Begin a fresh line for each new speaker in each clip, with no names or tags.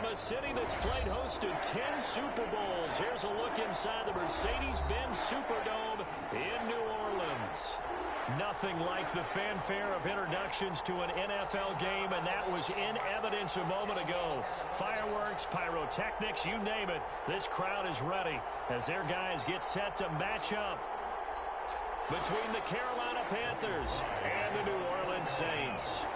From a city that's played host to 10 Super Bowls, here's a look inside the Mercedes-Benz Superdome in New Orleans. Nothing like the fanfare of introductions to an NFL game, and that was in evidence a moment ago. Fireworks, pyrotechnics, you name it. This crowd is ready as their guys get set to match up between the Carolina Panthers and the New Orleans Saints.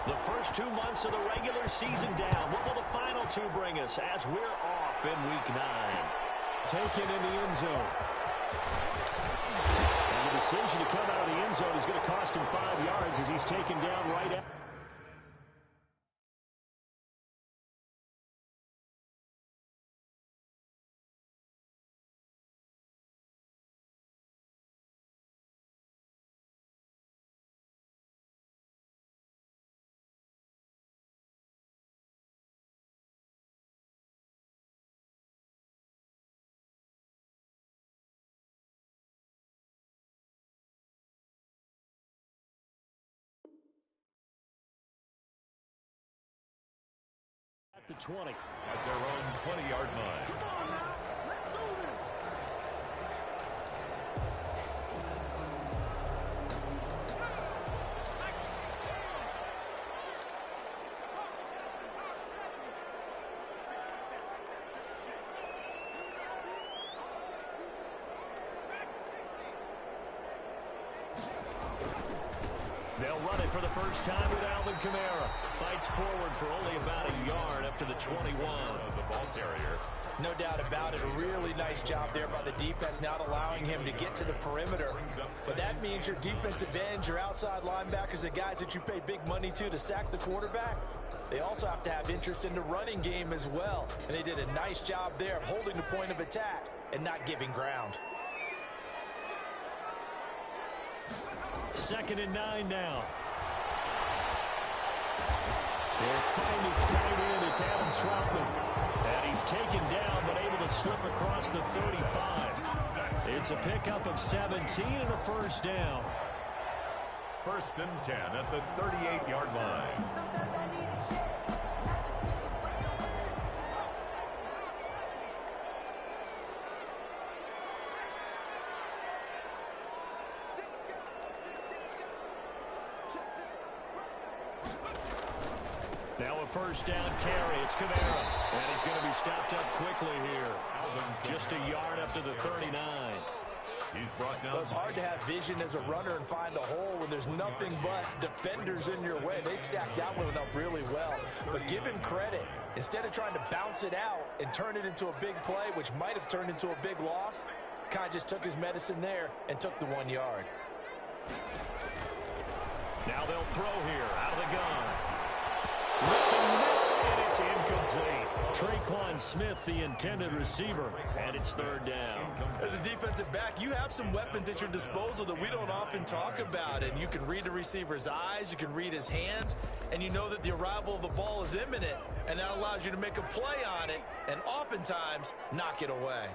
The first 2 months of the regular season down. What will the final two bring us as we're off in Week 9? Taken in the end zone. And the decision to come out of the end zone is going to cost him 5 yards as he's taken down right at. The 20
at their own 20-yard line.
Come on now. Let's do this.
They'll run it for the first time with Alvin Kamara. Fights forward for only about a yard up to the 21.
The ball carrier.
No doubt about it. A really nice job there by the defense, not allowing him to get to the perimeter. But that means your defensive ends, your outside linebackers, the guys that you pay big money to sack the quarterback, they also have to have interest in the running game as well. And they did a nice job there of holding the point of attack and not giving ground.
2nd and 9 now. They'll find his tight end. It's Adam Troutman. And he's taken down, but able to slip across the 35. It's a pickup of 17 and a first down.
1st and 10 at the 38-yard line.
Now a first down carry. It's Kamara. And he's going to be stopped up quickly here. Just a yard up to the 39.
He's brought down.
Well, it's hard to have vision as a runner and find a hole when there's nothing but defenders in your way. They stacked that one up really well. But give him credit. Instead of trying to bounce it out and turn it into a big play, which might have turned into a big loss, kind of just took his medicine there and took the 1 yard.
Now they'll throw here out of the gun. With the net, and it's incomplete. Traquan Smith, the intended receiver, and it's 3rd down.
As a defensive back, you have some weapons at your disposal that we don't often talk about, and you can read the receiver's eyes, you can read his hands, and you know that the arrival of the ball is imminent, and that allows you to make a play on it and oftentimes knock it away.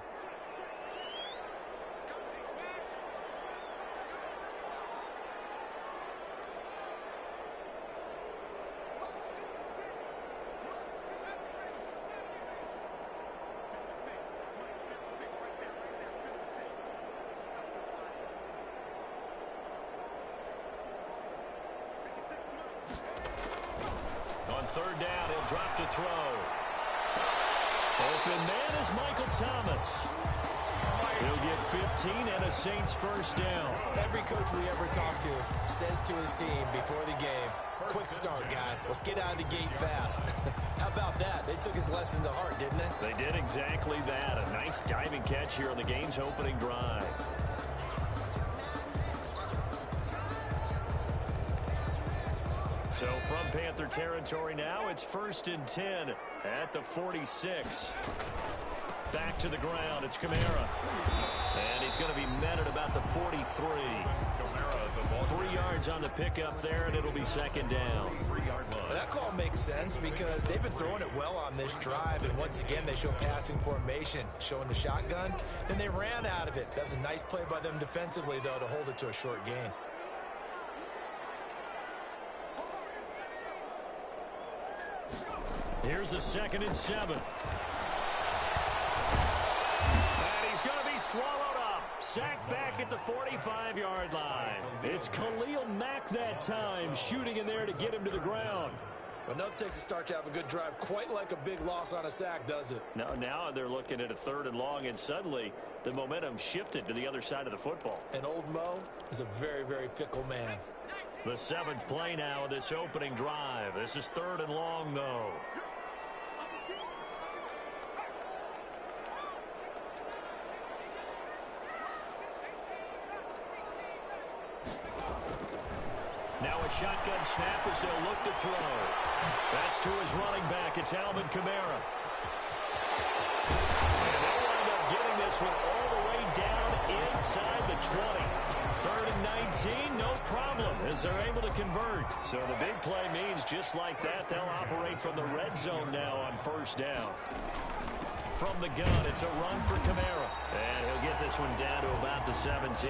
On 3rd down, he'll drop to throw. Open man is Michael Thomas. He'll get 15 and a Saints first down.
Every coach we ever talk to says to his team before the game, quick start, guys. Let's get out of the gate fast. How about that? They took his lesson to heart, didn't they?
They did exactly that. A nice diving catch here on the game's opening drive. So from Panther territory now, it's 1st and 10 at the 46. Back to the ground, it's Kamara. And he's going to be met at about the 43. 3 yards on the pickup there, and it'll be 2nd down.
Well, that call makes sense because they've been throwing it well on this drive, and once again they show passing formation, showing the shotgun. Then they ran out of it. That was a nice play by them defensively, though, to hold it to a short gain.
Here's a 2nd and 7. And he's going to be swallowed up. Sacked back at the 45-yard line. It's Khalil Mack that time, shooting in there to get him to the ground.
But enough takes a start to have a good drive, quite like a big loss on a sack, does it?
Now they're looking at a 3rd and long, and suddenly the momentum shifted to the other side of the football.
And old Mo is a very, very fickle man.
The 7th play now of this opening drive. This is 3rd and long, though. Now a shotgun snap as they'll look to throw. That's to his running back. It's Alvin Kamara. And they'll wind up getting this one all the way down inside the 20. 3rd and 19, no problem, as they're able to convert. So the big play means just like that, they'll operate from the red zone now on 1st down. From the gun, it's a run for Kamara. And he'll get this one down to about the 17.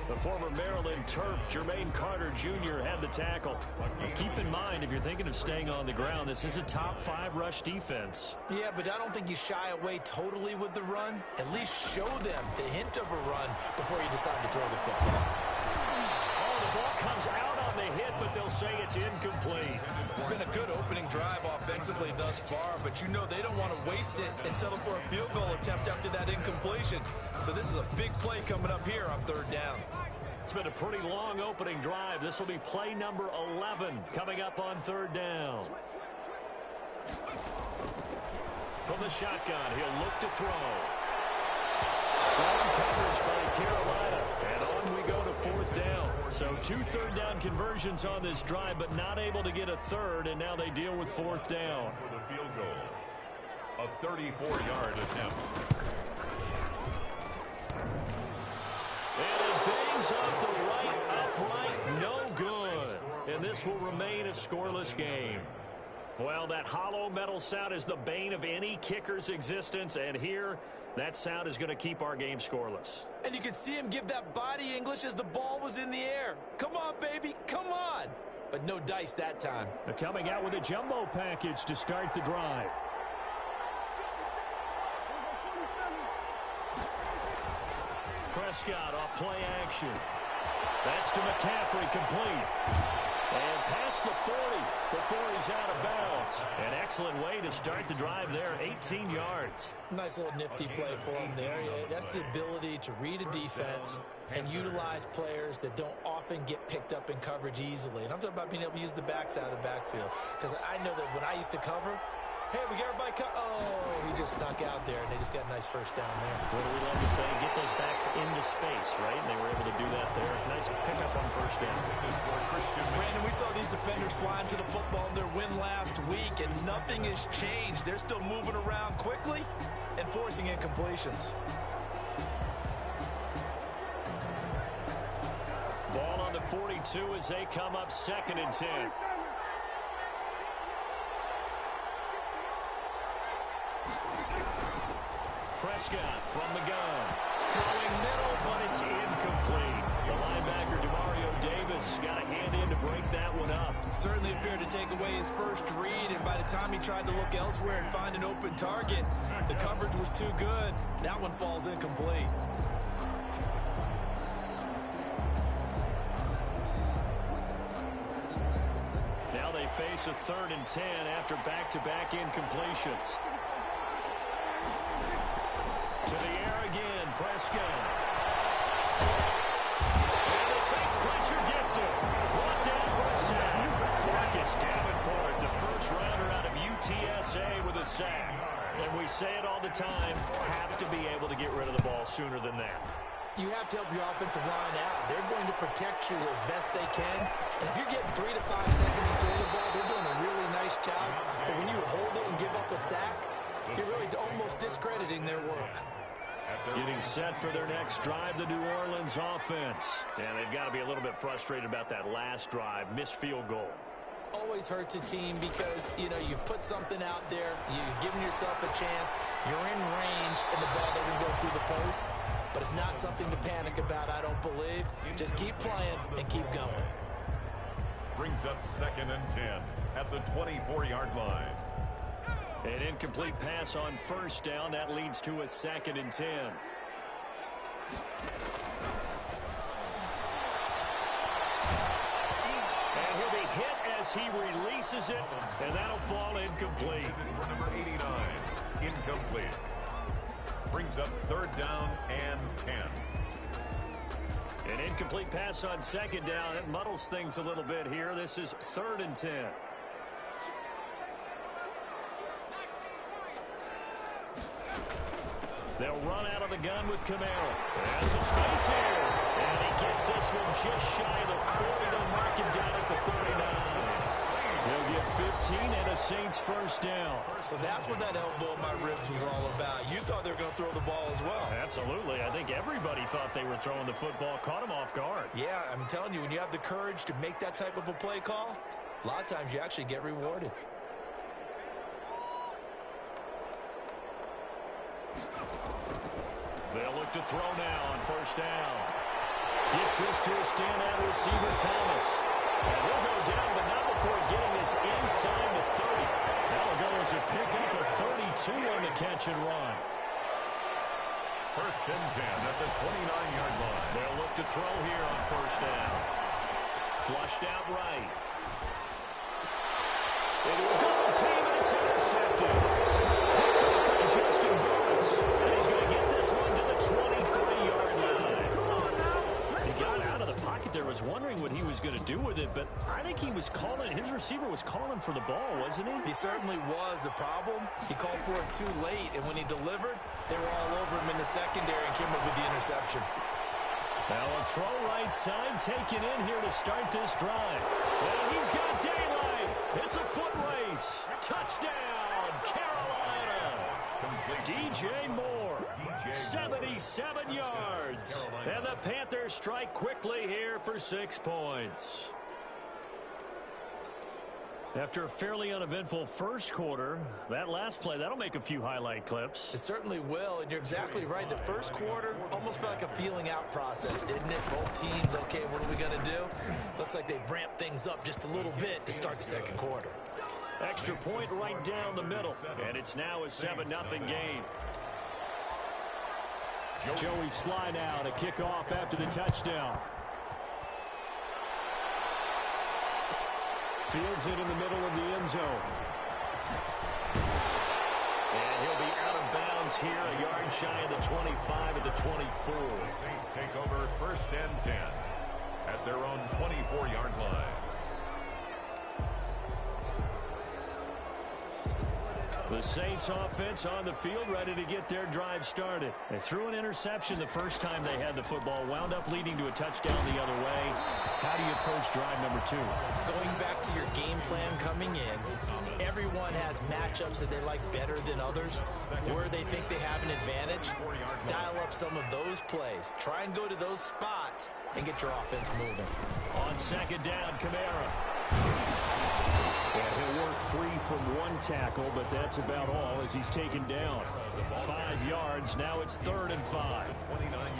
The former Maryland Terp, Jermaine Carter Jr. had the tackle. But keep in mind, if you're thinking of staying on the ground, this is a top 5 rush defense.
Yeah, but I don't think you shy away totally with the run. At least show them the hint of a run before you decide to throw the football.
Oh, the ball comes out on the hit, but they'll say it's incomplete.
It's been a good opening drive offensively thus far, but you know they don't want to waste it and settle for a field goal attempt after that incompletion. So this is a big play coming up here on 3rd down.
It's been a pretty long opening drive. This will be play number 11 coming up on 3rd down. From the shotgun, he'll look to throw. Strong coverage by Carolina. And on we go to 4th down. So 2 3rd down conversions on this drive, but not able to get a 3rd, and now they deal with 4th down.
For the field goal, a 34-yard attempt.
And it bangs off the right upright, no good. And this will remain a scoreless game. Well, that hollow metal sound is the bane of any kicker's existence, and here, that sound is going to keep our game scoreless.
And you can see him give that body English as the ball was in the air. Come on, baby, come on. But no dice that time.
They're coming out with a jumbo package to start the drive. Prescott off play action. That's to McCaffrey, complete. And past the 40 before he's out of bounds. An excellent way to start the drive there, 18 yards.
Nice little nifty play for him there. Yeah, that's the ability to read a defense and utilize players that don't often get picked up in coverage easily. And I'm talking about being able to use the backs out of the backfield. Because I know that when I used to cover, hey, we got everybody oh, he just snuck out there, and they just got a nice 1st down there.
What do we love to say? Get those backs into space, right? And they were able to do that there. Nice pickup on 1st down.
Brandon, we saw these defenders flying to the football in their win last week, and nothing has changed. They're still moving around quickly and forcing incompletions.
Ball on the 42 as they come up 2nd and 10. Prescott from the gun. Throwing middle, but it's incomplete. The linebacker, Demario Davis, got a hand in to break that one up.
Certainly appeared to take away his first read, and by the time he tried to look elsewhere and find an open target, the coverage was too good. That one falls incomplete.
Now they face a 3rd and 10 after back-to-back incompletions. To the air again, Prescott. And the Saints pressure gets him. Brought down for a sack. Marcus Davenport, the first rounder out of UTSA with a sack. And we say it all the time, have to be able to get rid of the ball sooner than that.
You have to help your offensive line out. They're going to protect you as best they can. And if you're getting 3 to 5 seconds to throw the ball, they're doing a really nice job. But when you hold it and give up a sack, you're really almost discrediting their work.
Getting set for their next drive, the New Orleans offense. And they've got to be a little bit frustrated about that last drive, missed field goal.
Always hurts a team because, you know, you've put something out there, you've given yourself a chance, you're in range, and the ball doesn't go through the post. But it's not something to panic about, I don't believe. Just keep playing and keep going.
Brings up 2nd and 10 at the 24-yard line.
An incomplete pass on first down. That leads to a 2nd and 10. And he'll be hit as he releases it, and that'll fall incomplete.
Number 89, incomplete. Brings up 3rd down and 10.
An incomplete pass on 2nd down. It muddles things a little bit here. This is 3rd and 10. They'll run out of the gun with Camaro. Has some space here. And he gets this one just shy of the 40. They'll mark him down at the 39. He'll get 15 and a Saints first down.
So that's what that elbow in my ribs was all about. You thought they were going to throw the ball as well.
Absolutely. I think everybody thought they were throwing the football. Caught him off guard.
Yeah, I'm telling you, when you have the courage to make that type of a play call, a lot of times you actually get rewarded.
They'll look to throw now on first down. Gets this to a standout receiver, Thomas. And he'll go down, but not before getting this inside the 30. That'll go as a pickup of 32 on the catch and run.
1st and 10 at the 29-yard line.
They'll look to throw here on first down. Flushed out right. Into a double team, and it's intercepted. Picked up by Justin Burris. And he's going to get this one to the 23-yard line. He got out of the pocket there, was wondering what he was going to do with it, but I think he was calling, his receiver was calling for the ball, wasn't he?
He certainly was. The problem, he called for it too late, and when he delivered, they were all over him in the secondary and came up with the interception.
Now a throw right side taken in here to start this drive. And he's got daylight. It's a foot race. Touchdown, Carolina. DJ Moore, 77 yards. And the Panthers strike quickly here for 6 points. After a fairly uneventful first quarter, that last play, that'll make a few highlight clips.
It certainly will, and you're exactly right. The first quarter almost felt like a feeling out process, didn't it? Both teams, okay, what are we going to do? Looks like they ramped things up just a little bit to start the second quarter.
Extra point right down the middle, and it's now a 7-0 game. Joey Sly now to kick off after the touchdown. Fields it in the middle of the end zone. And he'll be out of bounds here, a yard shy of the 25 at the 24.
The Saints take over 1st and 10 at their own 24-yard line.
The Saints offense on the field, ready to get their drive started. They threw an interception the first time they had the football, wound up leading to a touchdown the other way. How do you approach drive number 2?
Going back to your game plan coming in, everyone has matchups that they like better than others, where they think they have an advantage. Dial up some of those plays. Try and go to those spots and get your offense moving.
On 2nd down, Camara. And he'll work free from one tackle, but that's about all as he's taken down. 5 yards. Now it's 3rd and 5.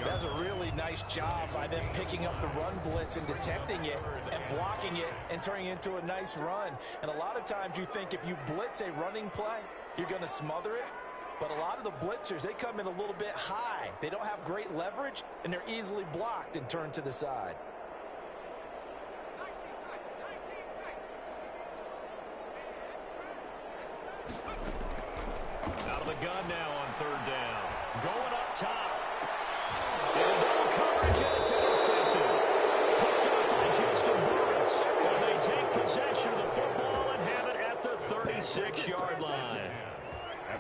That's a really nice job by them picking up the run blitz and detecting it and blocking it and turning it into a nice run. And a lot of times you think if you blitz a running play, you're going to smother it. But a lot of the blitzers, they come in a little bit high. They don't have great leverage, and they're easily blocked and turned to the side.
Out of the gun now on 3rd down. Going up top. In double coverage, and it's intercepted. Picked up by Justin Burris. And they take possession of the football and have it at the 36-yard line.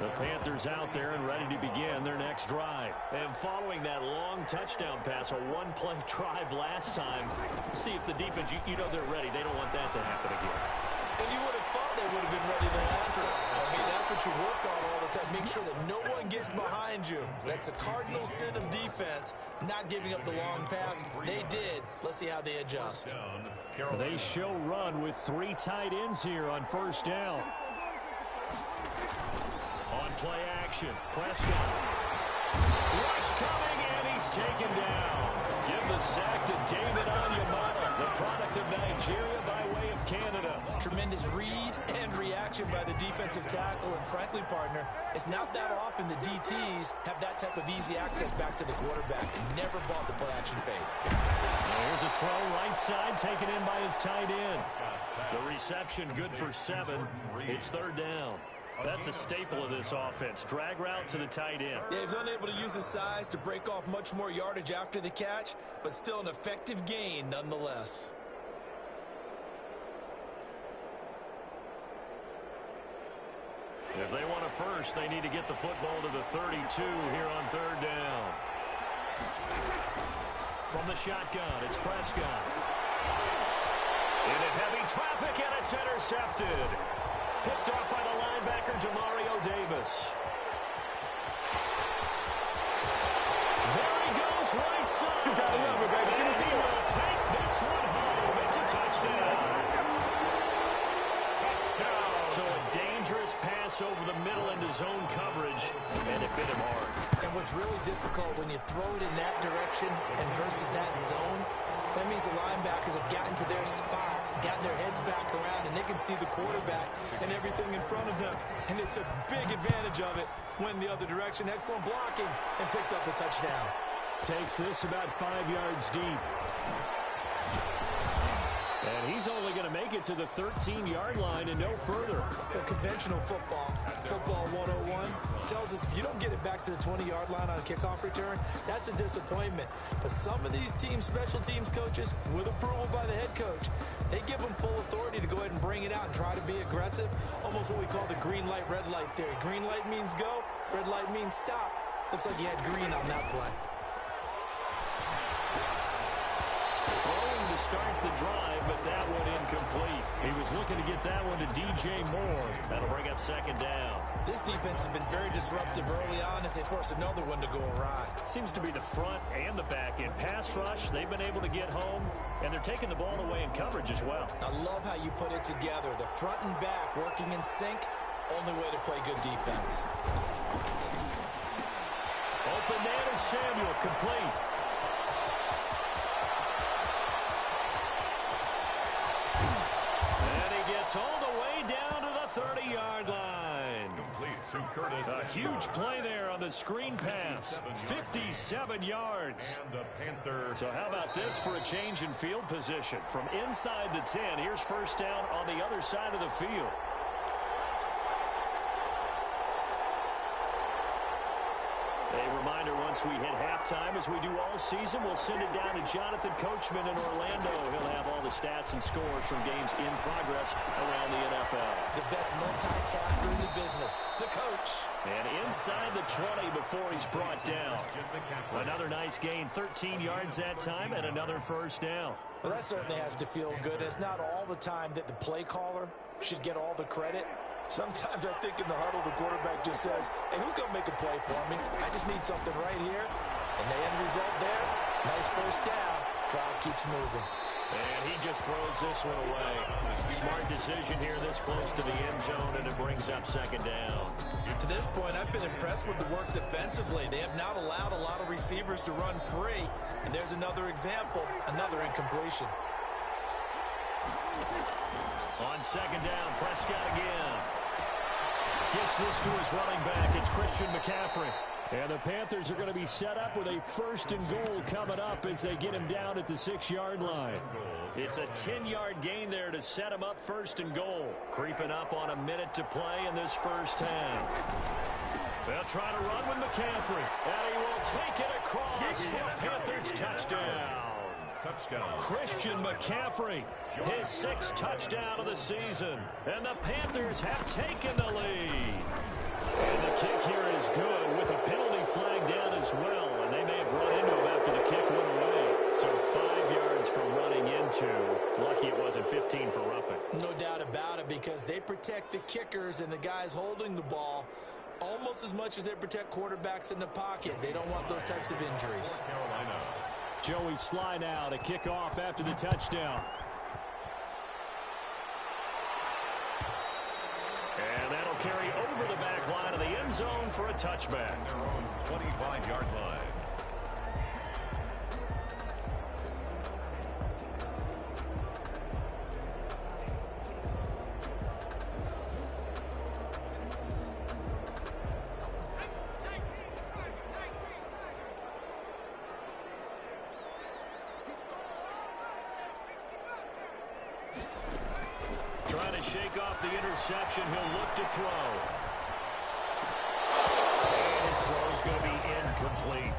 The Panthers out there and ready to begin their next drive. And following that long touchdown pass, a one-play drive last time, see if the defense, you know they're ready. They don't want that to happen again.
And you would have thought they would have been ready the last time. I mean, that's what you work on all the time. Make sure that no one gets behind you. That's the cardinal sin of defense, not giving up the long pass. They did. Let's see how they adjust.
They show run with 3 tight ends here on 1st down. On play action, Prescott. Rush coming, and he's taken down. Give the sack to David Onyemata, the product of Nigeria by way of Canada.
Tremendous read and reaction. protection by the defensive tackle, and frankly, partner, it's not that often the DTs have that type of easy access back to the quarterback. Never bought the play-action fade.
Here's a throw right side, taken in by his tight end. The reception good for 7. It's third down. That's a staple of this offense. Drag route to the tight end.
Yeah, he's unable to use his size to break off much more yardage after the catch, but still an effective gain nonetheless.
If they want a first, they need to get the football to the 32 here on third down. From the shotgun, it's Prescott. Into heavy traffic, and it's intercepted. Picked off by the linebacker, Demario Davis. There he goes, right side.
You gotta love it, baby. Give me
And he will take this one home. It's a touchdown. So a dangerous pass over the middle into zone coverage, and it bit him hard.
And what's really difficult when you throw it in that direction and versus that zone, that means the linebackers have gotten to their spot, gotten their heads back around, and they can see the quarterback and everything in front of them. And they took big advantage of it, went the other direction, excellent blocking, and picked up a touchdown.
Takes this about 5 yards deep. And he's only going to make it to the 13-yard line and no further.
Conventional football, football 101, tells us if you don't get it back to the 20-yard line on a kickoff return, that's a disappointment. But some of these teams, special teams coaches, with approval by the head coach, they give them full authority to go ahead and bring it out and try to be aggressive, almost what we call the green light, red light theory. Green light means go, red light means stop. Looks like he had green on that play.
Throwing to start the drive, but that one incomplete. He was looking to get that one to DJ Moore. That'll bring up second down.
This defense has been very disruptive early on as they force another one to go awry.
Seems to be the front and the back end. Pass rush, they've been able to get home, and they're taking the ball away in coverage as well.
I love how you put it together. The front and back working in sync, only way to play good defense.
Open man is Samuel, complete. All the way down to the 30-yard line.
Complete to Curtis.
A huge play there on the screen pass. 57 yards.
And the Panther.
So how about this for a change in field position? From inside the 10, here's first down on the other side of the field. A reminder, once we hit halftime, as we do all season, we'll send it down to Jonathan Coachman in Orlando. He'll have all the stats and scores from games in progress around the NFL.
The best multitasker in the business, the coach.
And inside the 20 before he's brought down. Another nice gain, 13 yards that time, and another first down.
Well, that certainly has to feel good. It's not all the time that the play caller should get all the credit. Sometimes I think in the huddle, the quarterback just says, hey, who's going to make a play for me? I just need something right here. And the end result there, nice first down. Drive keeps moving.
And he just throws this one away. Smart decision here this close to the end zone, and it brings up second down.
To this point, I've been impressed with the work defensively. They have not allowed a lot of receivers to run free. And there's another example, another incompletion.
On second down, Prescott again. Gets this to his running back. It's Christian McCaffrey. And the Panthers are going to be set up with a first and goal coming up as they get him down at the 6-yard line. It's a 10-yard gain there to set him up first and goal. Creeping up on a minute to play in this first half. They'll try to run with McCaffrey. And he will take it across for Panthers touchdown. Christian McCaffrey, his 6th touchdown of the season. And the Panthers have taken the lead. And the kick here is good with a penalty flag down as well. And they may have run into him after the kick went away. So 5 yards for running into. Lucky it wasn't 15 for roughing.
No doubt about it, because they protect the kickers and the guys holding the ball almost as much as they protect quarterbacks in the pocket. They don't want those types of injuries.
Carolina.
Joey Sly now to kick off after the touchdown. And that'll carry over the back line of the end zone for a touchback.
Their own 25-yard line.
shake off the interception. He'll look to throw. And his throw is going to be incomplete.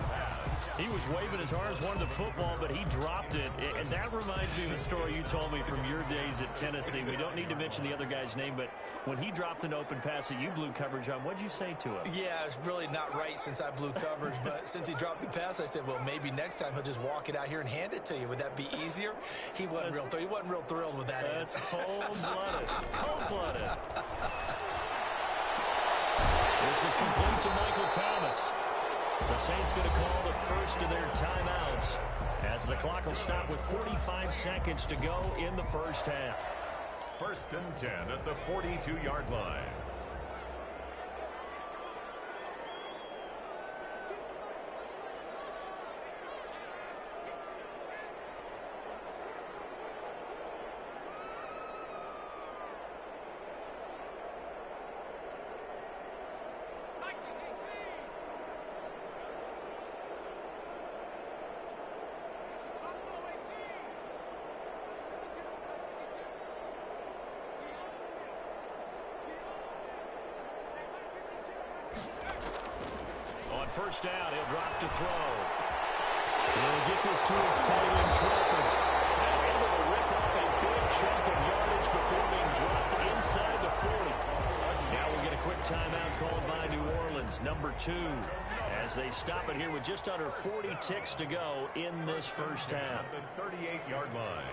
He was waving his arms, wanted the football, but he dropped it. And that reminds me of the story you told me from your days at Tennessee. We don't need to mention the other guy's name, but when he dropped an open pass that you blew coverage on, what'd you say to him?
Yeah, it's really not right since I blew coverage, but since he dropped the pass, I said, well, maybe next time he'll just walk it out here and hand it to you. Would that be easier? He wasn't real thrilled with that.
That's cold-blooded. Cold-blooded. This is complete to Michael Thomas. The Saints going to call the first of their timeouts as the clock will stop with 45 seconds to go in the first half.
1st and 10 at the 42-yard line.
First down, he'll drop to throw. He'll get this to his tight end, Troutman. And able to rip off a big chunk of yardage before being dropped inside the 40. Now we'll get a quick timeout called by New Orleans, number 2, as they stop it here with just under 40 ticks to go in this first half.
The 38-yard line.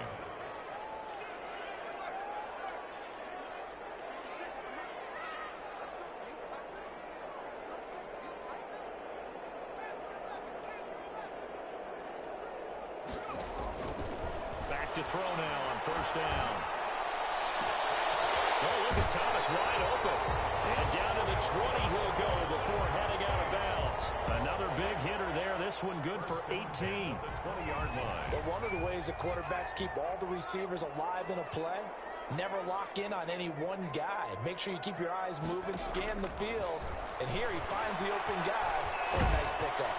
To throw now on first down. Oh, look at Thomas wide open. And down to the 20 he'll go before heading out of bounds. Another big hitter there. This one good for 18.
The 20-yard line.
But one of the ways that quarterbacks keep all the receivers alive in a play, never lock in on any one guy. Make sure you keep your eyes moving, scan the field. And here he finds the open guy for a nice pickup.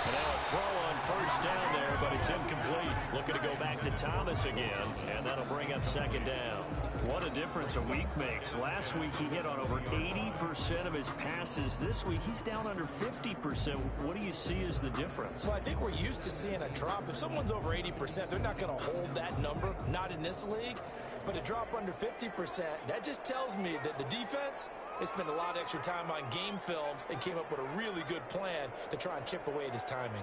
And now a throw on first down there, but it's incomplete. Looking to go back to Thomas again, and that'll bring up second down. What a difference a week makes. Last week he hit on over 80% of his passes. This week he's down under 50%. What do you see as the difference?
Well, I think we're used to seeing a drop. If someone's over 80%, they're not going to hold that number, not in this league. But a drop under 50%, that just tells me that the defense, they spent a lot of extra time on game films and came up with a really good plan to try and chip away at his timing.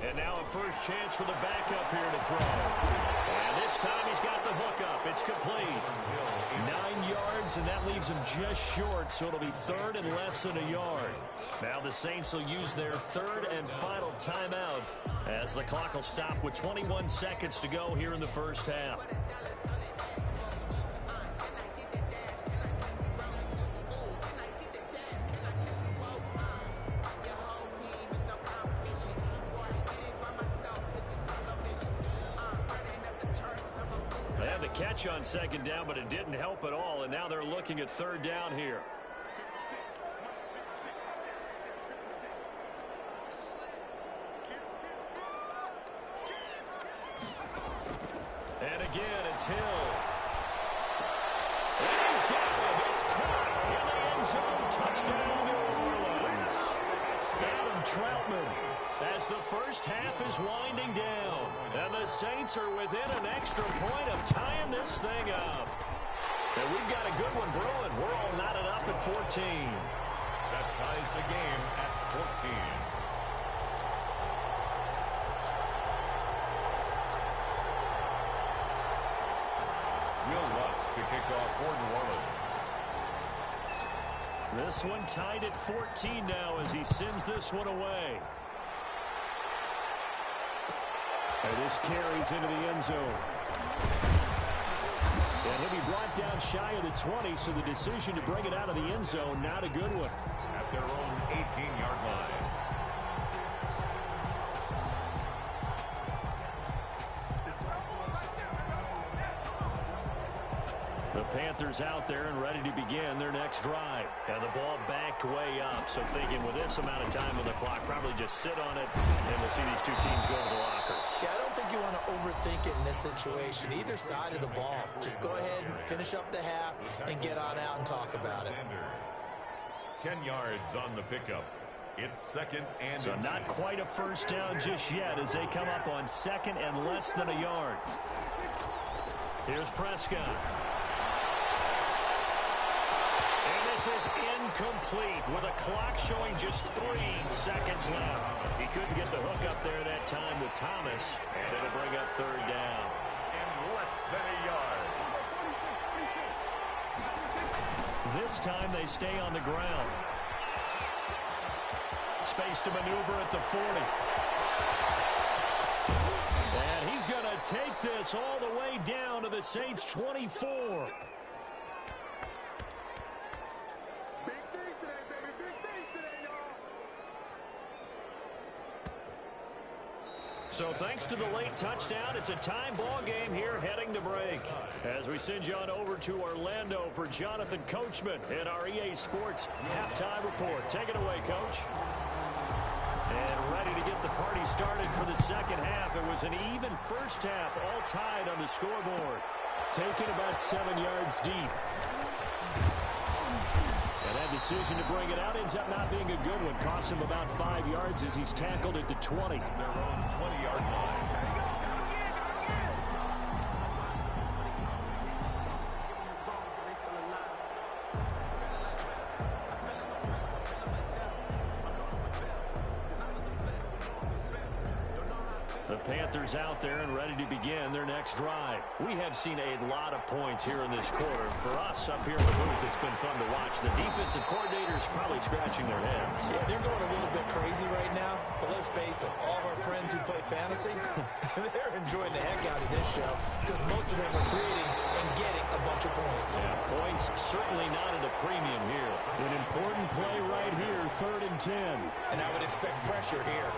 And now a first chance for the backup here to throw. And this time he's got the hook up. It's complete. 9 yards, and that leaves him just short, so it'll be third and less than a yard. Now the Saints will use their third and final timeout as the clock will stop with 21 seconds to go here in the first half. They had the catch on second down, but it didn't help at all, and now they're looking at third down here. And again, it's Hill. And he's got him. It's caught in the end zone. Touchdown, New Orleans. Adam Troutman, as the first half is winding down. And the Saints are within an extra point of tying this thing up. And we've got a good one brewing. We're all knotted up at 14.
That ties the game at 14. To kick off for New Orleans.
This one tied at 14 now as he sends this one away. And this carries into the end zone. And he'll be brought down shy of the 20, so the decision to bring it out of the end zone, not a good one.
At their own 18-yard line.
The Panthers out there and ready to begin their next drive. And the ball backed way up. So thinking with this amount of time on the clock, probably just sit on it, and we'll see these two teams go to the lockers.
Yeah, I don't think you want to overthink it in this situation. Either side of the ball. Just go ahead and finish up the half and get on out and talk about it.
10 yards on the pickup. It's second and
so not quite a first down just yet as they come up on second and less than a yard. Here's Prescott. This is incomplete with a clock showing just 3 seconds left. He couldn't get the hook up there that time with Thomas, and it'll bring up third down.
And less than a yard.
This time they stay on the ground. Space to maneuver at the 40. And he's going to take this all the way down to the Saints' 24. So thanks to the late touchdown, it's a time ball game here heading to break. As we send you on over to Orlando for Jonathan Coachman in our EA Sports halftime report. Take it away, Coach. And ready to get the party started for the second half. It was an even first half, all tied on the scoreboard. Taken about 7 yards deep. And that decision to bring it out ends up not being a good one. Cost him about 5 yards as he's tackled it to 20.
Their own 20-yard line.
The Panthers out there and ready to begin their next drive. We have seen a lot of points here in this quarter. For us up here in the booth, it's been fun to watch. The defensive coordinators probably scratching their heads.
Yeah, they're going a little bit crazy right now. But let's face it, all of our friends who play fantasy, they're enjoying the heck out of this show because most of them are creating and getting a bunch of points.
Yeah, points certainly not at a premium here. An important play right here, 3rd and 10.
And I would expect pressure here.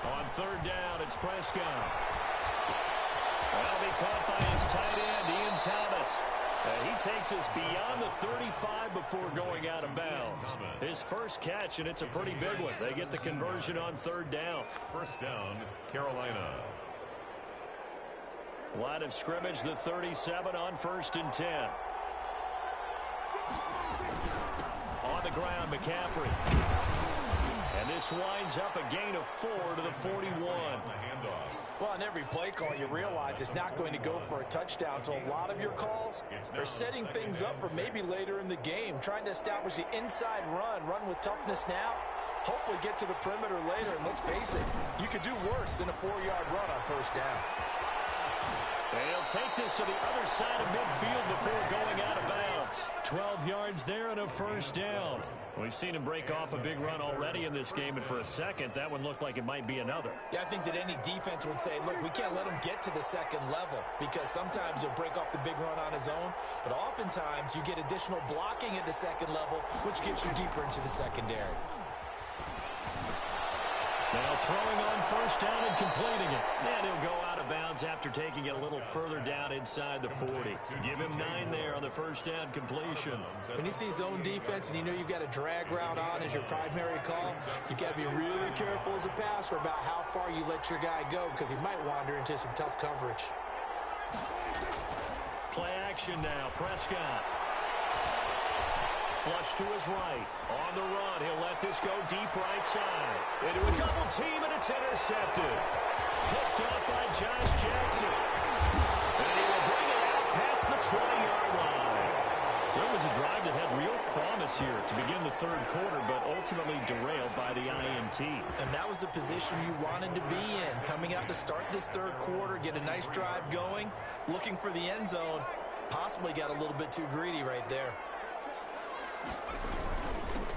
On third down, it's Prescott. That'll be caught by his tight end, Ian Thomas. He takes us beyond the 35 before going out of bounds. His first catch, and it's a pretty big one. They get the conversion on third down.
First down, Carolina.
Line of scrimmage, the 37 on 1st and 10. On the ground, McCaffrey. And this winds up a gain of 4 to the 41.
Well, on every play call, you realize it's not going to go for a touchdown. So a lot of your calls are setting things up for maybe later in the game, trying to establish the inside run with toughness now, hopefully get to the perimeter later. And let's face it, you could do worse than a 4-yard run on first down.
They'll take this to the other side of midfield before going out of bounds. 12 yards there and a first down. We've seen him break off a big run already in this game, and for a second, that one looked like it might be another.
Yeah, I think that any defense would say, look, we can't let him get to the second level because sometimes he'll break off the big run on his own, but oftentimes you get additional blocking at the second level, which gets you deeper into the secondary.
Now throwing on first down and completing it. And he'll go out of bounds after taking it a little further down inside the 40. Give him 9 there on the first down completion.
When you see zone defense and you know you've got a drag route on as your primary call, you've got to be really careful as a passer about how far you let your guy go because he might wander into some tough coverage.
Play action now. Prescott. Flush to his right. On the run, he'll let this go deep right side. Into a double team, and it's intercepted. Picked up by Josh Jackson. And he will bring it out past the 20-yard line. So it was a drive that had real promise here to begin the third quarter, but ultimately derailed by the INT.
And that was the position you wanted to be in. Coming out to start this third quarter, get a nice drive going, looking for the end zone. Possibly got a little bit too greedy right there.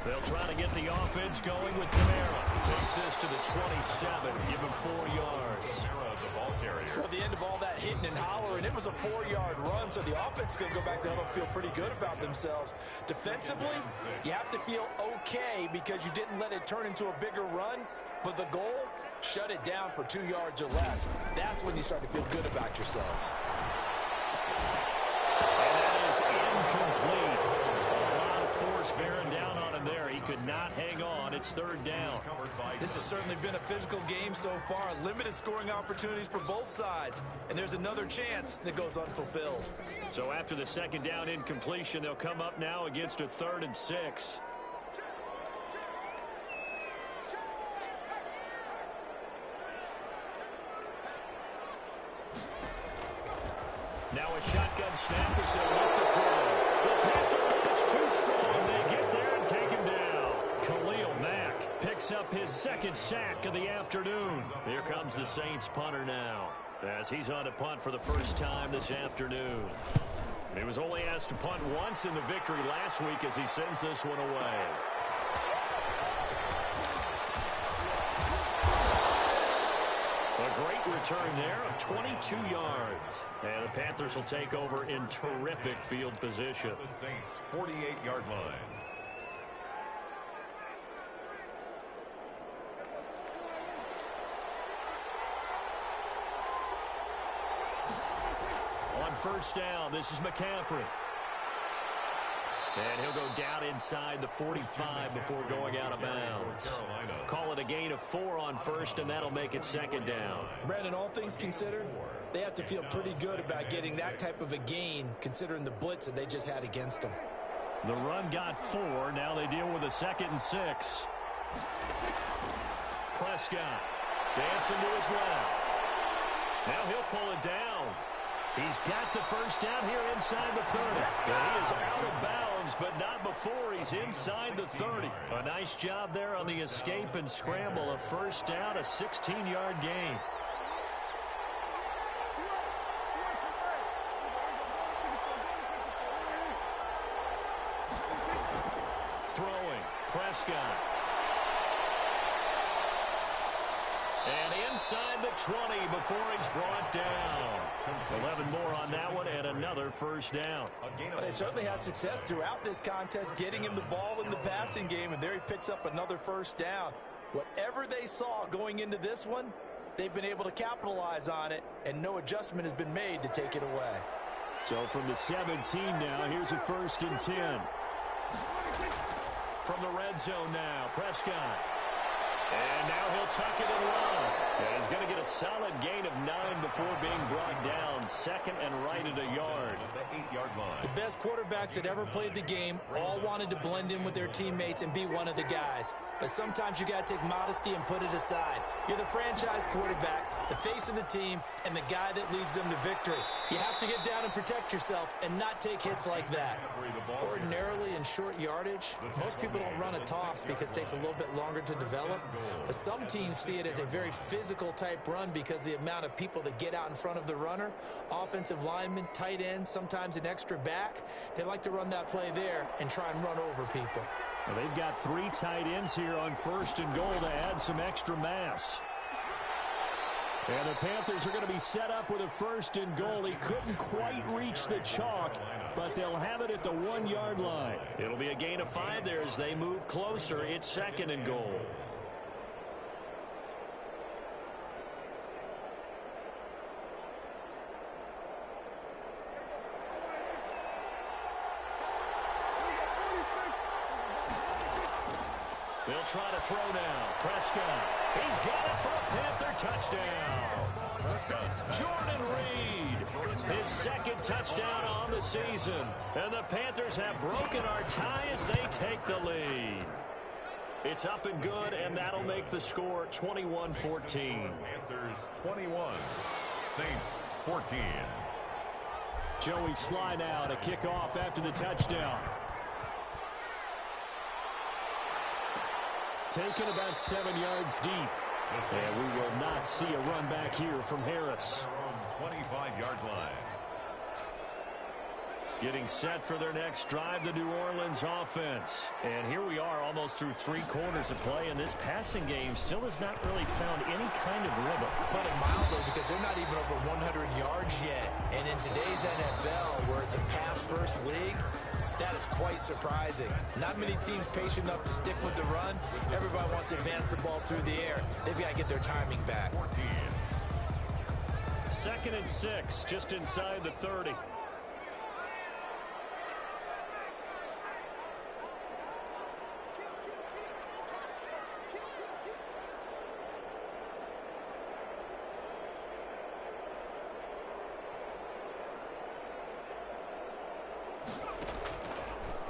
They'll try to get the offense going with Kamara. Takes this to the 27. Give him 4 yards.
Kamara, the ball carrier.
Well, at the end of all that hitting and hollering, it was a 4-yard run, so the offense is going to go back there and feel pretty good about themselves. Defensively, you have to feel okay because you didn't let it turn into a bigger run, but the goal, shut it down for 2 yards or less. That's when you start to feel good about yourselves.
could not hang on. It's third down.
This has certainly been a physical game so far. Limited scoring opportunities for both sides. And there's another chance that goes unfulfilled.
So after the second down incompletion, they'll come up now against a 3rd and 6. Now a shotgun snap as they look to throw. The Panther pass too strong. They get there and take him down. Khalil Mack picks up his 2nd sack of the afternoon. Here comes the Saints punter now, as he's on to punt for the first time this afternoon. He was only asked to punt once in the victory last week as he sends this one away. A great return there of 22 yards. And the Panthers will take over in terrific field position.
The Saints' 48-yard line.
On first down, this is McCaffrey. And he'll go down inside the 45 before going out of bounds. Call it a gain of 4 on first, and that'll make it 2nd down.
Brandon, all things considered, they have to feel pretty good about getting that type of a gain, considering the blitz that they just had against them.
The run got 4. Now they deal with a 2nd and 6. Prescott dancing to his left. Now he'll pull it down. He's got the first down here inside the 30. And he is out of bounds, but not before he's inside the 30. A nice job there on the escape and scramble. A first down, a 16-yard gain. Throwing, Prescott. And inside the 20 before he's brought down. 11 more on that one and another first down.
They certainly had success throughout this contest, getting him the ball in the passing game, and there he picks up another first down. Whatever they saw going into this one, they've been able to capitalize on it, and no adjustment has been made to take it away.
So from the 17 now, here's a 1st and 10. From the red zone now, Prescott. And now he'll tuck it and run. And he's going to get a solid gain of 9 before being brought down. 2nd and right at a yard.
The 8-yard line.
The best quarterbacks that ever played the game all wanted to blend in with their teammates and be one of the guys. But sometimes you got to take modesty and put it aside. You're the franchise quarterback, the face of the team, and the guy that leads them to victory. You have to get down and protect yourself and not take hits like that. Ordinarily in short yardage, most people don't run a toss because it takes a little bit longer to develop. But some teams see it as a very physical type run because the amount of people that get out in front of the runner, offensive linemen, tight ends, sometimes an extra back, they like to run that play there and try and run over people.
Well, they've got 3 tight ends here on 1st and goal to add some extra mass. And the Panthers are going to be set up with a 1st and goal. He couldn't quite reach the chalk, but they'll have it at the 1-yard line. It'll be a gain of 5 there as they move closer. It's 2nd and goal. They'll try to throw now. Prescott. He's got it for a Panther touchdown. Jordan Reed, his 2nd touchdown on the season. And the Panthers have broken our tie as they take the lead. It's up and good, and that'll make the score 21-14.
Panthers 21, Saints 14.
Joey Sly now to kick off after the touchdown. Taken about 7 yards deep. And we will not see a run back here from Harris.
25-yard line.
Getting set for their next drive, the New Orleans offense. And here we are almost through 3 quarters of play, and this passing game still has not really found any kind of rhythm.
Put it mildly, because they're not even over 100 yards yet. And in today's NFL, where it's a pass-first league, that is quite surprising. Not many teams patient enough to stick with the run. Everybody wants to advance the ball through the air. They've got to get their timing back.
2nd and 6, just inside the 30.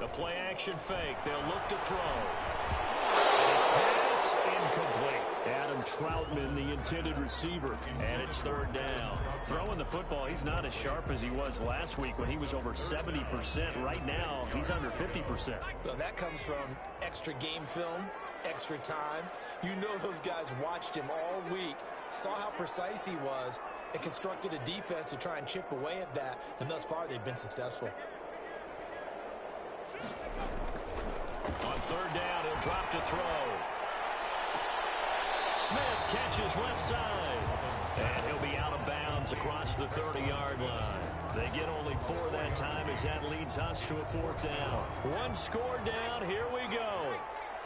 A play-action fake. They'll look to throw. His pass incomplete. Adam Troutman, the intended receiver. And it's third down. Throwing the football, he's not as sharp as he was last week when he was over 70%. Right now, he's under 50%.
Well, that comes from extra game film, extra time. You know those guys watched him all week, saw how precise he was, and constructed a defense to try and chip away at that. And thus far, they've been successful.
On third down, he'll drop to throw. Smith catches left side. And he'll be out of bounds across the 30-yard line. They get only 4 that time as that leads us to a fourth down. One score down. Here we go.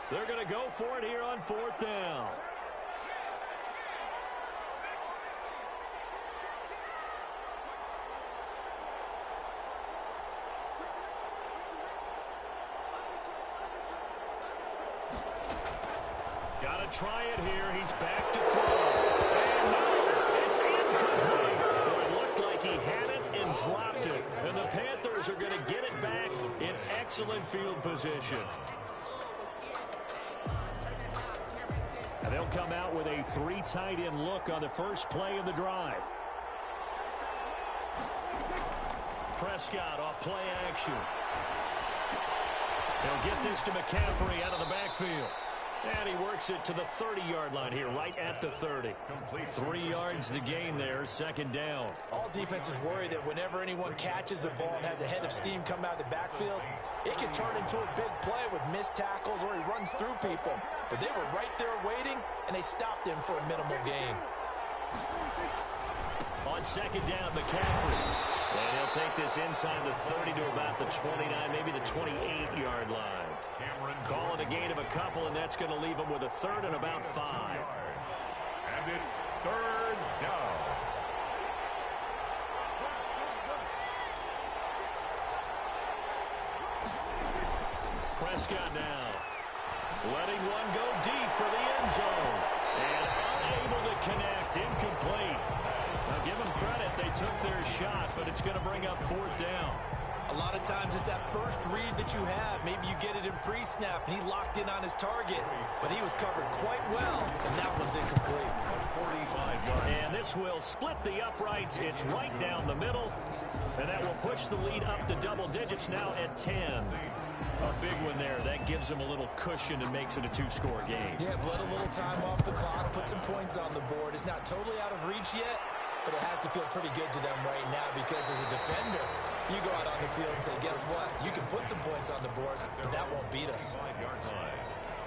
They're going to go for it here on fourth down. Got to try it here. He's back to throw. And no, it's incomplete. Well, it looked like he had it and dropped it. And the Panthers are going to get it back in excellent field position. And they'll come out with a 3 tight end look on the first play of the drive. Prescott off play action. They'll get this to McCaffrey out of the backfield. And he works it to the 30-yard line here, right at the 30. 3 yards the gain there, second down.
All defenses worry that whenever anyone catches the ball and has a head of steam come out of the backfield, it can turn into a big play with missed tackles or he runs through people. But they were right there waiting, and they stopped him for a minimal gain.
On second down, McCaffrey. And he'll take this inside the 30 to about the 29, maybe the 28-yard line. Calling a gain of a couple, and that's going to leave him with a third and about 5.
And it's third down.
Prescott now. Letting one go deep for the end zone. And unable to connect. Incomplete. Now give them credit. They took their shot, but it's going to bring up fourth down.
A lot of times it's that first read that you have. Maybe you get it in pre-snap, and he locked in on his target, but he was covered quite well, and that one's incomplete.
45 yards.
And this will split the uprights. It's right down the middle, and that will push the lead up to double digits now at 10. A big one there. That gives them a little cushion and makes it a 2-score game.
Yeah, let a little time off the clock, put some points on the board. It's not totally out of reach yet, but it has to feel pretty good to them right now because as a defender, you go out on the field and say, guess what? You can put some points on the board, but that won't beat us.
5-yard line.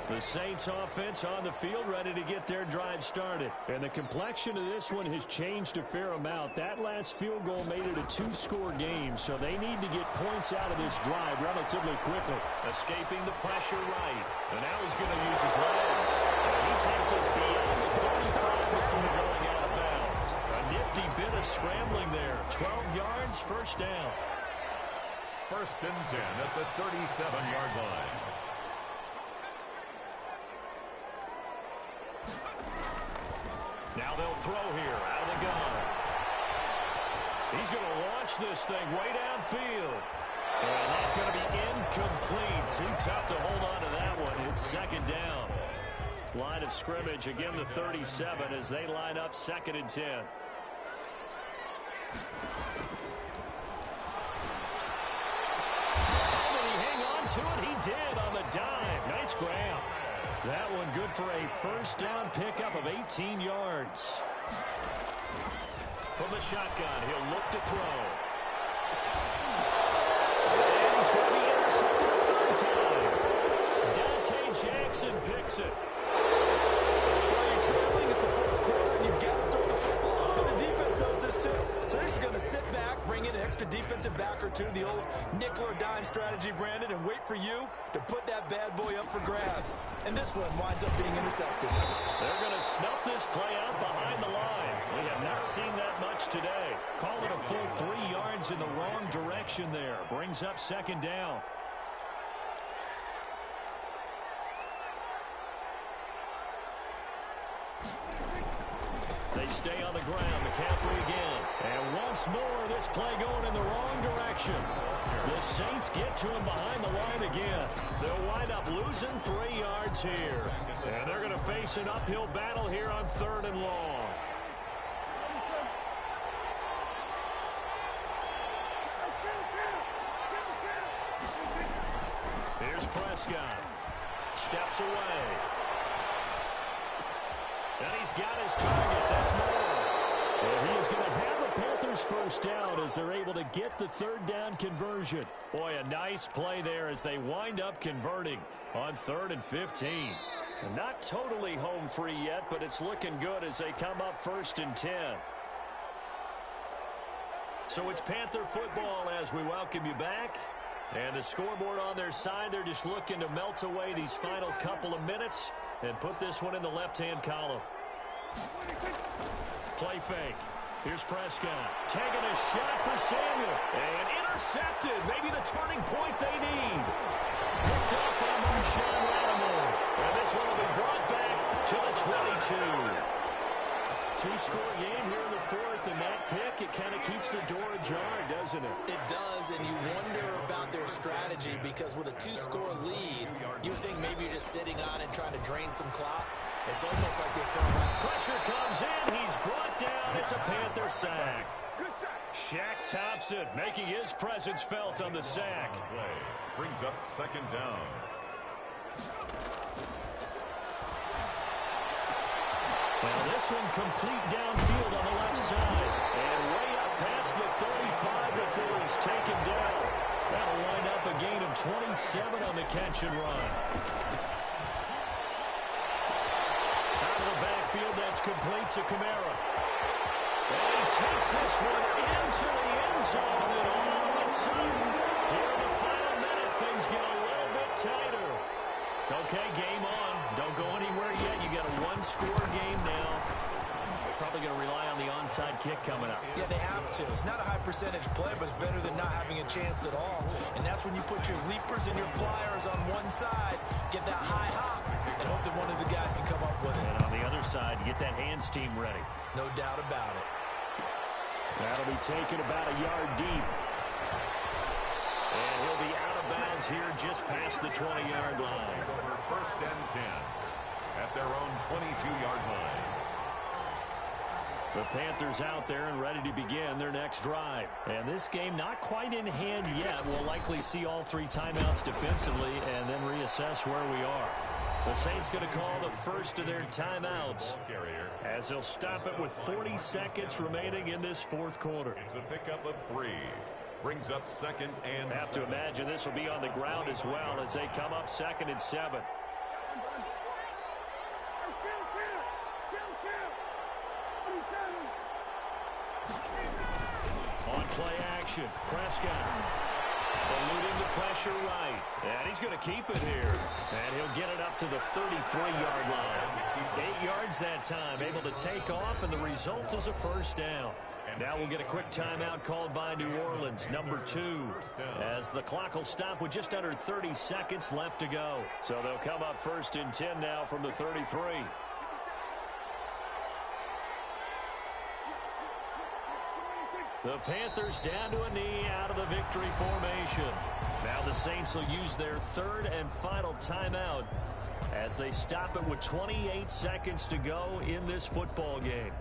The Saints offense on the field ready to get their drive started. And the complexion of this one has changed a fair amount. That last field goal made it a 2-score game, so they need to get points out of this drive relatively quickly. Escaping the pressure right. And now he's going to use his legs. And he takes us beyond the 35 before going out of bounds. A nifty bit of scrambling there. 12 yards, first down.
First and 10 at the 37-yard line.
Now they'll throw here out of the gun. He's going to launch this thing way downfield. And that's going to be incomplete. Too tough to hold on to that one. It's second down. Line of scrimmage, again the 37 as they line up second and 10. Oh, did he hang on to it? He did on the dive. Nice grab. That one good for a first down pickup of 18 yards. From the shotgun, he'll look to throw. And he's going to be intercepted a third time. Dante Jackson picks it.
Well, you're trailing, it's the fourth quarter, and you've got to throw the football. But the defense knows this too. So they're just going to sit back, bring in an extra defensive back or two, the old nickel or dime strategy, Brandon, and wait for you to put that bad boy up for grabs. And this one winds up being intercepted.
They're going to snuff this play out behind the line. We have not seen that much today. Call it a full 3 yards in the wrong direction there. Brings up second down. They stay on the ground. McCaffrey again. And once more, this play going in the wrong direction. The Saints get to him behind the line again. They'll wind up losing 3 yards here. And they're going to face an uphill battle here on 3rd and long. Here's Prescott. Steps away. And he's got his target. That's more. And he is going to have the Panthers first down as they're able to get the 3rd down conversion. Boy, a nice play there as they wind up converting on 3rd and 15. And not totally home free yet, but it's looking good as they come up 1st and 10. So it's Panther football as we welcome you back. And the scoreboard on their side, they're just looking to melt away these final couple of minutes and put this one in the left-hand column. Play fake. Here's Prescott. Taking a shot for Samuel. And intercepted. Maybe the turning point they need. Picked up on Marshawn Lattimore. And this one will be brought back to the 22. 2-score game here in the 4th, and that pick, it kind of keeps the door ajar, doesn't it?
It does, and you wonder about their strategy because with a 2-score lead, you think maybe you're just sitting on and trying to drain some clock. It's almost like they come back.
Pressure comes in. He's brought down. It's a Panther sack. Shaq Thompson making his presence felt on the sack.
Play brings up 2nd down.
Well, this one complete downfield on the left side. And way up past the 35 before he's taken down. That'll wind up a gain of 27 on the catch and run. Out of the backfield, that's complete to Kamara. And he takes this one into the end zone. And all of a sudden, here in the final minute, things get a little bit tighter. Okay, game on. Don't go anywhere yet. You got a 1-score game now. Probably going to rely on the onside kick coming up.
Yeah, they have to. It's not a high percentage play, but it's better than not having a chance at all. And that's when you put your leapers and your flyers on one side, get that high hop, and hope that one of the guys can come up with it.
And on the other side, get that hands team ready.
No doubt about it.
That'll be taken about a yard deep. And he'll be out of bounds here just past the 20-yard line.
Over 1st and 10 at their own 22-yard line.
The Panthers out there and ready to begin their next drive. And this game not quite in hand yet. We'll likely see all 3 timeouts defensively and then reassess where we are. The Saints going to call the first of their timeouts as they'll stop it with 40 seconds remaining in this 4th quarter.
It's a pickup of 3. Brings up 2nd and
I have to imagine this will be on the ground as well as they come up 2nd and 7. On play action, Prescott eluding the pressure right. And he's going to keep it here. And he'll get it up to the 33-yard line. 8 yards that time, able to take off, and the result is a first down. Now we'll get a quick timeout called by New Orleans, number 2, as the clock will stop with just under 30 seconds left to go. So they'll come up 1st and 10 now from the 33. The Panthers down to a knee out of the victory formation. Now the Saints will use their 3rd and final timeout as they stop it with 28 seconds to go in this football game.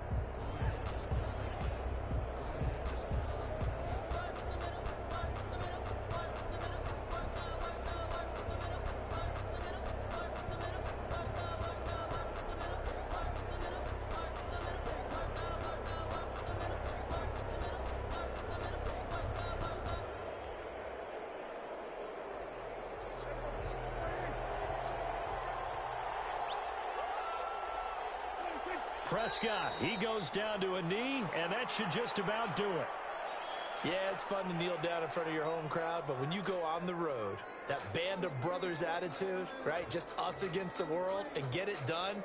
Prescott, he goes down to a knee, and that should just about do it.
Yeah, it's fun to kneel down in front of your home crowd, but when you go on the road, that band of brothers attitude, right, just us against the world, and get it done,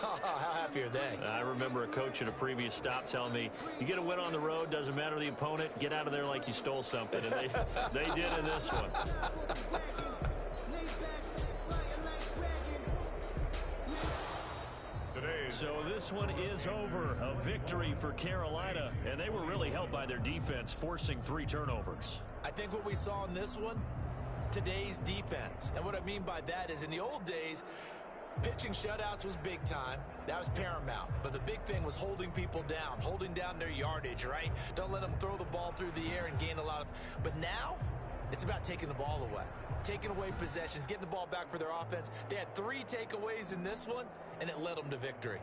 how happy are they?
I remember a coach at a previous stop telling me, you get a win on the road, doesn't matter the opponent, get out of there like you stole something, and they did in this one. So this one is over. A victory for Carolina, and they were really helped by their defense, forcing 3 turnovers.
I think what we saw in this one, today's defense. And what I mean by that is in the old days, pitching shutouts was big time. That was paramount. But the big thing was holding people down, holding down their yardage, right? Don't let them throw the ball through the air and gain a lot of... But now, it's about taking the ball away. Taking away possessions, getting the ball back for their offense. They had 3 takeaways in this one, and it led them to victory.